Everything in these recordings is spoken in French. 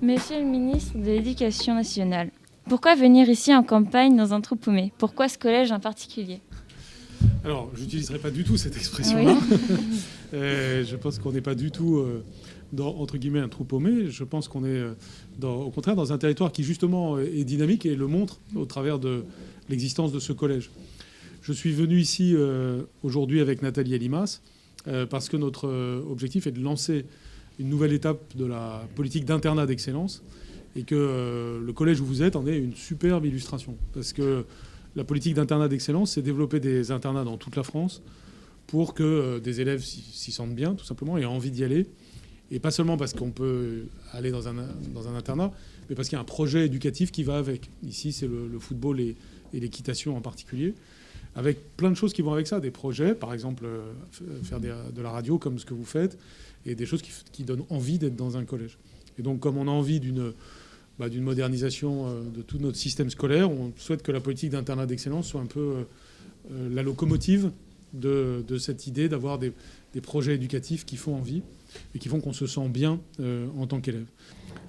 Monsieur le ministre de l'Éducation nationale, pourquoi venir ici en campagne dans un trou paumé? Pourquoi ce collège en particulier? Alors, je n'utiliserai pas du tout cette expression-là. Oui. Je pense qu'on n'est pas du tout, dans, entre guillemets, un trou paumé. Je pense qu'on est, au contraire, dans un territoire qui, justement, est dynamique et le montre au travers de l'existence de ce collège. Je suis venu ici aujourd'hui avec Nathalie Elimas parce que notre objectif est de lancer une nouvelle étape de la politique d'internat d'excellence et que le collège où vous êtes en est une superbe illustration. Parce que la politique d'internat d'excellence, c'est développer des internats dans toute la France pour que des élèves s'y sentent bien, tout simplement, et aient envie d'y aller. Et pas seulement parce qu'on peut aller dans un internat, mais parce qu'il y a un projet éducatif qui va avec. Ici, c'est le football et l'équitation en particulier, avec plein de choses qui vont avec ça. Des projets, par exemple, faire de la radio comme ce que vous faites, et des choses qui donnent envie d'être dans un collège. Et donc, comme on a envie d'une modernisation de tout notre système scolaire, on souhaite que la politique d'internat d'excellence soit un peu la locomotive de cette idée d'avoir des projets éducatifs qui font envie et qui font qu'on se sent bien en tant qu'élève.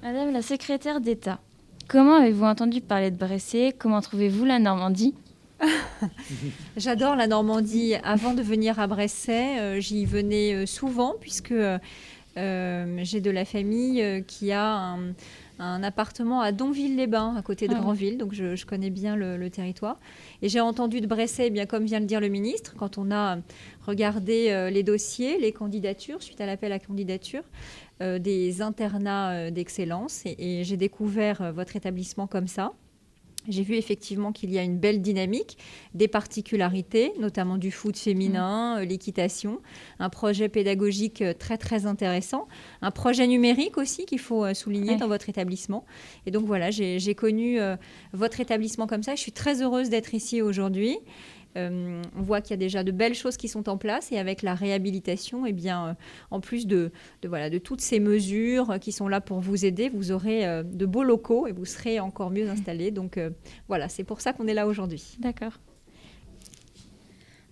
Madame la secrétaire d'État, comment avez-vous entendu parler de Bresser? Comment trouvez-vous la Normandie? J'adore la Normandie. Avant de venir à Bresset, j'y venais souvent puisque j'ai de la famille qui a un appartement à Donville-les-Bains, à côté de Granville, donc je connais bien le territoire. Et j'ai entendu de Bresset, bien comme vient de le dire le ministre, quand on a regardé les dossiers, les candidatures, suite à l'appel à candidature, des internats d'excellence. Et j'ai découvert votre établissement comme ça. J'ai vu effectivement qu'il y a une belle dynamique, des particularités, notamment du foot féminin, l'équitation, un projet pédagogique très très intéressant, un projet numérique aussi qu'il faut souligner dans votre établissement. Et donc voilà, j'ai connu votre établissement comme ça. Je suis très heureuse d'être ici aujourd'hui. On voit qu'il y a déjà de belles choses qui sont en place et avec la réhabilitation, eh bien, en plus de toutes ces mesures qui sont là pour vous aider, vous aurez de beaux locaux et vous serez encore mieux installés. Donc voilà, c'est pour ça qu'on est là aujourd'hui. D'accord.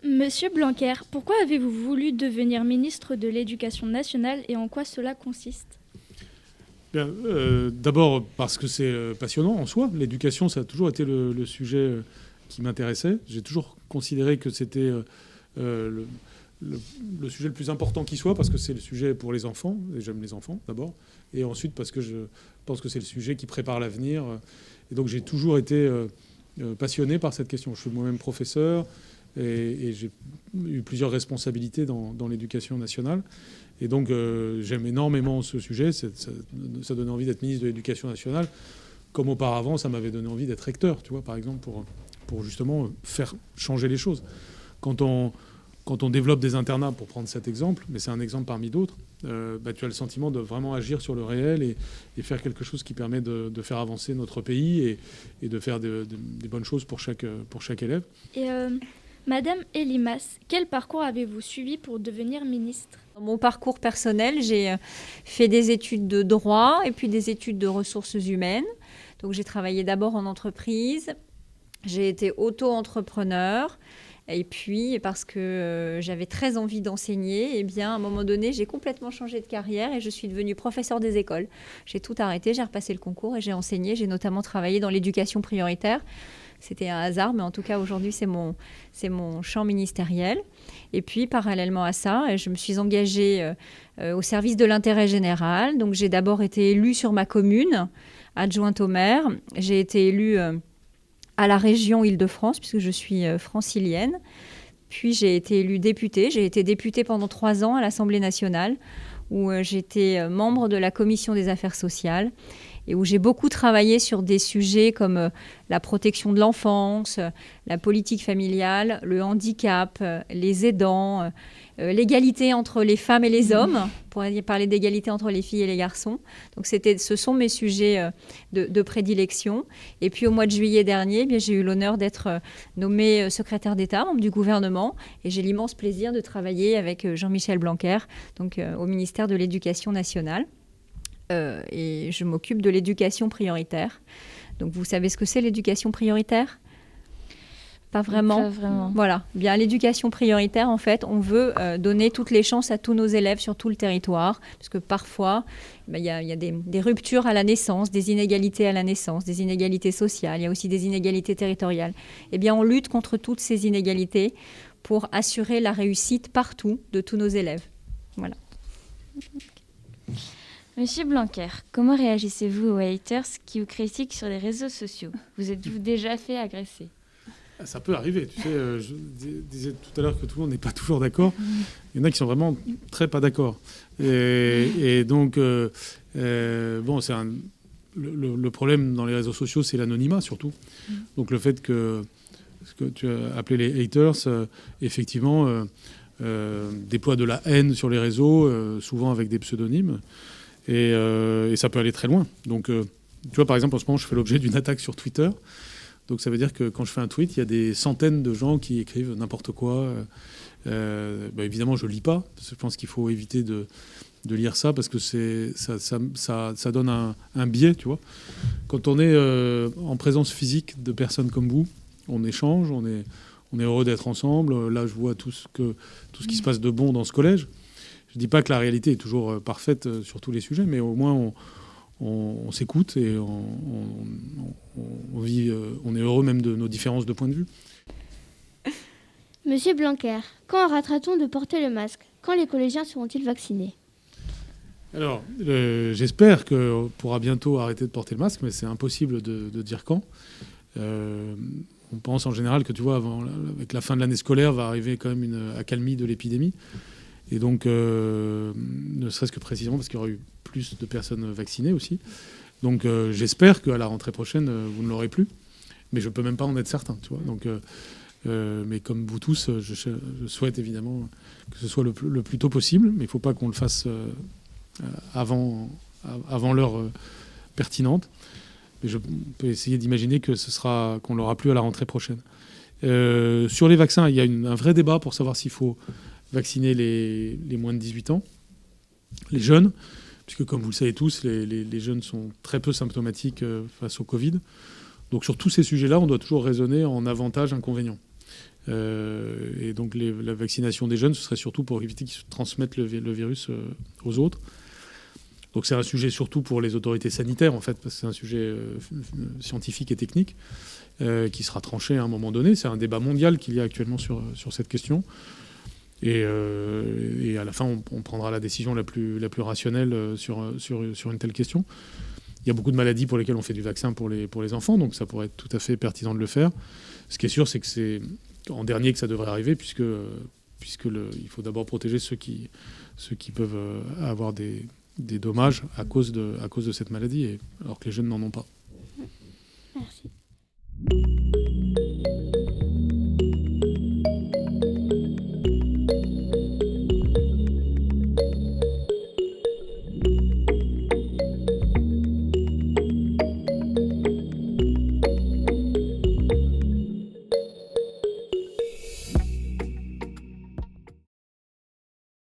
Monsieur Blanquer, pourquoi avez-vous voulu devenir ministre de l'Éducation nationale et en quoi cela consiste ? Bien, d'abord parce que c'est passionnant en soi. L'éducation, ça a toujours été le sujet qui m'intéressait. J'ai toujours considéré que c'était le sujet le plus important qui soit, parce que c'est le sujet pour les enfants, et j'aime les enfants d'abord, et ensuite parce que je pense que c'est le sujet qui prépare l'avenir. Et donc j'ai toujours été passionné par cette question. Je suis moi-même professeur, et j'ai eu plusieurs responsabilités dans l'éducation nationale. Et donc j'aime énormément ce sujet. Ça donnait envie d'être ministre de l'Éducation nationale, comme auparavant ça m'avait donné envie d'être recteur, tu vois, par exemple, pour justement faire changer les choses. Quand on développe des internats, pour prendre cet exemple, mais c'est un exemple parmi d'autres, tu as le sentiment de vraiment agir sur le réel et faire quelque chose qui permet de faire avancer notre pays et de faire des bonnes choses pour chaque élève. Et Madame Elimas, quel parcours avez-vous suivi pour devenir ministre ? Dans mon parcours personnel, j'ai fait des études de droit et puis des études de ressources humaines. Donc j'ai travaillé d'abord en entreprise. J'ai été auto-entrepreneur et puis parce que j'avais très envie d'enseigner, eh bien, à un moment donné, j'ai complètement changé de carrière et je suis devenue professeure des écoles. J'ai tout arrêté, j'ai repassé le concours et j'ai enseigné. J'ai notamment travaillé dans l'éducation prioritaire. C'était un hasard, mais en tout cas, aujourd'hui, c'est mon champ ministériel. Et puis, parallèlement à ça, je me suis engagée au service de l'intérêt général. Donc, j'ai d'abord été élue sur ma commune, adjointe au maire. J'ai été élue à la région Île-de-France, puisque je suis francilienne. Puis j'ai été élue députée. J'ai été députée pendant 3 ans à l'Assemblée nationale, où j'étais membre de la commission des affaires sociales et où j'ai beaucoup travaillé sur des sujets comme la protection de l'enfance, la politique familiale, le handicap, les aidants, l'égalité entre les femmes et les hommes, pour parler d'égalité entre les filles et les garçons. Donc ce sont mes sujets de prédilection. Et puis au mois de juillet dernier, eh bien, j'ai eu l'honneur d'être nommée secrétaire d'État, membre du gouvernement, et j'ai l'immense plaisir de travailler avec Jean-Michel Blanquer, donc au ministère de l'Éducation nationale. Et je m'occupe de l'éducation prioritaire. Donc vous savez ce que c'est l'éducation prioritaire ? Pas vraiment. Pas vraiment. Voilà, bien l'éducation prioritaire, en fait, on veut donner toutes les chances à tous nos élèves sur tout le territoire, parce que parfois, il y a des ruptures à la naissance, des inégalités à la naissance, des inégalités sociales, il y a aussi des inégalités territoriales. Eh bien, on lutte contre toutes ces inégalités pour assurer la réussite partout de tous nos élèves. Voilà. Monsieur Blanquer, comment réagissez-vous aux haters qui vous critiquent sur les réseaux sociaux? Vous êtes-vous déjà fait agresser? Ça peut arriver, tu sais, je disais tout à l'heure que tout le monde n'est pas toujours d'accord. Il y en a qui sont vraiment très pas d'accord. Et donc, bon, le problème dans les réseaux sociaux, c'est l'anonymat surtout. Donc le fait que ce que tu as appelé les haters, effectivement, déploient de la haine sur les réseaux, souvent avec des pseudonymes. Et ça peut aller très loin. Donc, tu vois, par exemple, en ce moment, je fais l'objet d'une attaque sur Twitter. Donc ça veut dire que quand je fais un tweet, il y a des centaines de gens qui écrivent n'importe quoi. Évidemment, je ne lis pas, parce que je pense qu'il faut éviter de lire ça, parce que ça donne un biais, tu vois. Quand on est en présence physique de personnes comme vous, on échange, on est heureux d'être ensemble. Là, je vois tout ce qui se passe de bon dans ce collège. Je ne dis pas que la réalité est toujours parfaite sur tous les sujets, mais au moins on s'écoute et on vit, on est heureux même de nos différences de point de vue. Monsieur Blanquer, quand arrêtera-t-on de porter le masque? Quand les collégiens seront-ils vaccinés? Alors, j'espère qu'on pourra bientôt arrêter de porter le masque, mais c'est impossible de dire quand. On pense en général que, tu vois, avec la fin de l'année scolaire, va arriver quand même une accalmie de l'épidémie. Et donc, ne serait-ce que précisément parce qu'il y aura eu plus de personnes vaccinées aussi. Donc, j'espère qu'à la rentrée prochaine, vous ne l'aurez plus. Mais je ne peux même pas en être certain, tu vois. Donc, mais comme vous tous, je souhaite évidemment que ce soit le plus tôt possible. Mais il ne faut pas qu'on le fasse avant l'heure pertinente. Mais je peux essayer d'imaginer qu'on l'aura plus à la rentrée prochaine. Sur les vaccins, il y a un vrai débat pour savoir s'il faut vacciner les moins de 18 ans, les jeunes, puisque comme vous le savez tous, les jeunes sont très peu symptomatiques face au Covid. Donc sur tous ces sujets-là, on doit toujours raisonner en avantage-inconvénient. Et donc la vaccination des jeunes, ce serait surtout pour éviter qu'ils se transmettent le virus aux autres. Donc c'est un sujet surtout pour les autorités sanitaires, en fait, parce que c'est un sujet scientifique et technique qui sera tranché à un moment donné. C'est un débat mondial qu'il y a actuellement sur cette question. Et à la fin, on prendra la décision la plus rationnelle sur une telle question. Il y a beaucoup de maladies pour lesquelles on fait du vaccin pour les enfants, donc ça pourrait être tout à fait pertinent de le faire. Ce qui est sûr, c'est que c'est en dernier que ça devrait arriver, puisque il faut d'abord protéger ceux qui peuvent avoir des dommages à cause de cette maladie, alors que les jeunes n'en ont pas.